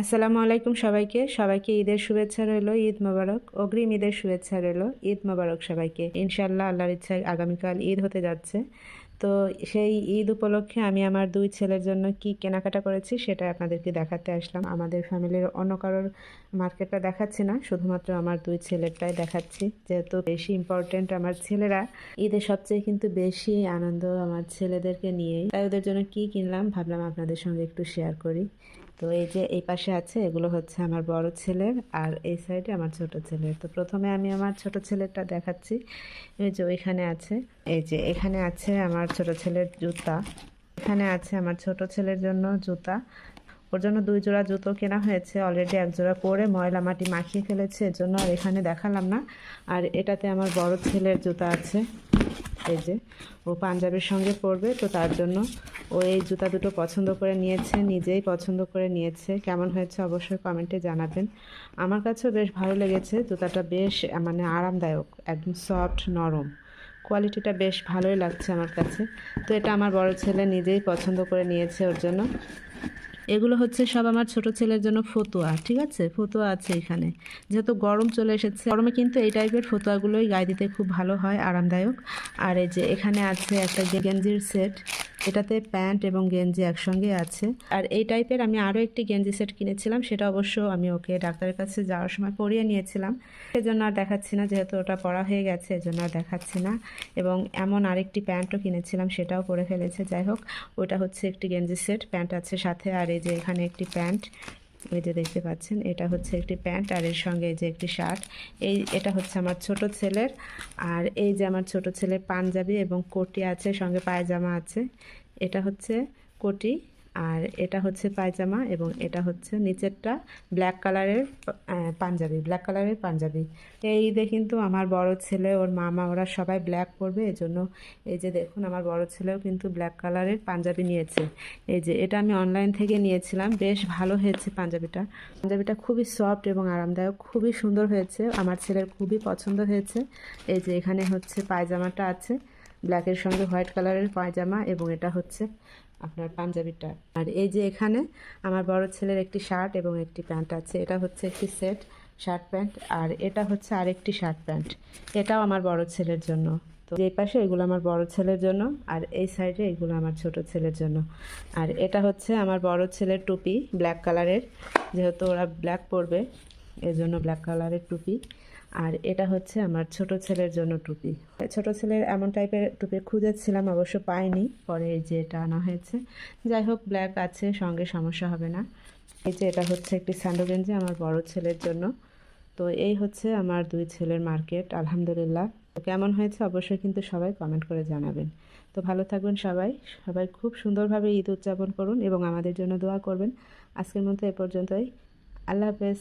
আসসালামু আলাইকুম সবাইকে সবাইকে ঈদের শুভেচ্ছা রইলো। ঈদ মোবারক, অগ্রিম ঈদের শুভেচ্ছা রইলো। ঈদ মোবারক সবাইকে। ইনশাল্লাহ আল্লাহর ইচ্ছায় আগামীকাল ঈদ হতে যাচ্ছে। তো সেই ঈদ উপলক্ষে আমি আমার দুই ছেলের জন্য কি কেনাকাটা করেছি সেটা আপনাদেরকে দেখাতে আসলাম। আমাদের ফ্যামিলির অন্য কারোর মার্কেটটা দেখাচ্ছি না, শুধুমাত্র আমার দুই ছেলেরটাই দেখাচ্ছি, যেহেতু বেশি ইম্পর্টেন্ট আমার ছেলেরা। ঈদের সবচেয়ে কিন্তু বেশি আনন্দ আমার ছেলেদেরকে নিয়েই, তাই ওদের জন্য কি কিনলাম ভাবলাম আপনাদের সঙ্গে একটু শেয়ার করি। তো এই যে এই পাশে আছে, এগুলো হচ্ছে আমার বড় ছেলের, আর এই সাইডে আমার ছোট ছেলের। তো প্রথমে আমি আমার ছোট ছেলেরটা দেখাচ্ছি। এই যে ওইখানে আছে, এই যে এখানে আছে আমার ছোট ছেলের জুতা। এখানে আছে আমার ছোট ছেলের জন্য জুতা। ওর জন্য দুই জোড়া জুতো কেনা হয়েছে, অলরেডি এক জোড়া পরে ময়লা মাটি মাখিয়ে ফেলেছে, এর জন্য আর এখানে দেখালাম না। আর এটাতে আমার বড় ছেলের জুতা আছে, এই যে ও পাঞ্জাবির সঙ্গে পরবে, তো তার জন্য ও এই জুতা দুটো পছন্দ করে নিয়েছে, নিজেই পছন্দ করে নিয়েছে। কেমন হয়েছে অবশ্যই কমেন্টে জানাবেন। আমার কাছেও বেশ ভালো লেগেছে জুতাটা, বেশ মানে আরামদায়ক, একদম সফট নরম, কোয়ালিটিটা বেশ ভালোই লাগছে আমার কাছে। তো এটা আমার বড় ছেলে নিজেই পছন্দ করে নিয়েছে ওর জন্য। এগুলো হচ্ছে সব আমার ছোট ছেলের জন্য ফতুয়া, ঠিক আছে, ফতুয়া আছে এখানে, যেহেতু গরম চলে এসেছে, গরমে কিন্তু এই টাইপের ফতুয়াগুলোই গায়ে দিতে খুব ভালো হয়, আরামদায়ক। আর এই যে এখানে আছে একটা গেঞ্জির সেট, এটাতে প্যান্ট এবং গেঞ্জি একসঙ্গে আছে। আর এই টাইপের আমি আরও একটি গেঞ্জি সেট কিনেছিলাম, সেটা অবশ্য আমি ওকে ডাক্তারের কাছে যাওয়ার সময় পরিয়ে নিয়েছিলাম, সেজন্য আর দেখাচ্ছি না, যেহেতু ওটা পরা হয়ে গেছে এজন্য আর দেখাচ্ছি না। এবং এমন আরেকটি প্যান্টও কিনেছিলাম, সেটাও পরে ফেলেছে। যাই হোক, ওটা হচ্ছে একটি গেঞ্জি সেট, প্যান্ট আছে সাথে। আর এই যে এখানে একটি প্যান্ট, এই যে দেখতে পাচ্ছেন, এটা হচ্ছে একটি প্যান্ট, আর এর সঙ্গে এই যে একটি শার্ট। এটা হচ্ছে আমার ছোট ছেলের। আর এই যে আমার ছোট ছেলের পাঞ্জাবি এবং কোটি আছে, সঙ্গে পায়জামা আছে। এটা হচ্ছে কোটি, আর এটা হচ্ছে পায়জামা, এবং এটা হচ্ছে নিচেরটা ব্ল্যাক কালারের পাঞ্জাবি, ব্ল্যাক কালারের পাঞ্জাবি। এই ঈদে কিন্তু আমার বড় ছেলে, ওর মামা, ওরা সবাই ব্ল্যাক পরবে, এজন্য এই যে দেখুন আমার বড় ছেলেও কিন্তু ব্ল্যাক কালারের পাঞ্জাবি নিয়েছে। এই যে এটা আমি অনলাইন থেকে নিয়েছিলাম, বেশ ভালো হয়েছে পাঞ্জাবিটা। পাঞ্জাবিটা খুবই সফট এবং আরামদায়ক, খুবই সুন্দর হয়েছে, আমার ছেলের খুবই পছন্দ হয়েছে। এই যে এখানে হচ্ছে পায়জামাটা আছে, ব্ল্যাকের সঙ্গে হোয়াইট কালারের পায়জামা, এবং এটা হচ্ছে আপনার পাঞ্জাবিটা। আর এই যে এখানে আমার বড় ছেলের একটি শার্ট এবং একটি প্যান্ট আছে, এটা হচ্ছে একটি সেট শার্ট প্যান্ট, আর এটা হচ্ছে আরেকটি শার্ট প্যান্ট, এটাও আমার বড় ছেলের জন্য। তো এই পাশে এগুলো আমার বড় ছেলের জন্য, আর এই সাইডে এগুলো আমার ছোট ছেলের জন্য। আর এটা হচ্ছে আমার বড় ছেলের টুপি, ব্ল্যাক কালারের, যেহেতু ওরা ব্ল্যাক পরবে এজন্য ব্ল্যাক কালারের টুপি। আর এটা হচ্ছে আমার ছোট ছেলের জন্য টুপি। ছোট ছেলের এমন টাইপের টুপি খুঁজেছিলাম, অবশ্য পাইনি, পরে এই যে এটা আনা হয়েছে। যাই হোক, ব্ল্যাক আছে সঙ্গে, সমস্যা হবে না। এই যে এটা হচ্ছে একটি স্যান্ডো গেঞ্জি আমার বড় ছেলের জন্য। তো এই হচ্ছে আমার দুই ছেলের মার্কেট, আলহামদুলিল্লাহ। তো কেমন হয়েছে অবশ্যই কিন্তু সবাই কমেন্ট করে জানাবেন। তো ভালো থাকবেন সবাই, সবাই খুব সুন্দরভাবে ঈদ উদযাপন করুন এবং আমাদের জন্য দোয়া করবেন। আজকের মতো এ পর্যন্তই। আল্লাহ হাফেজ।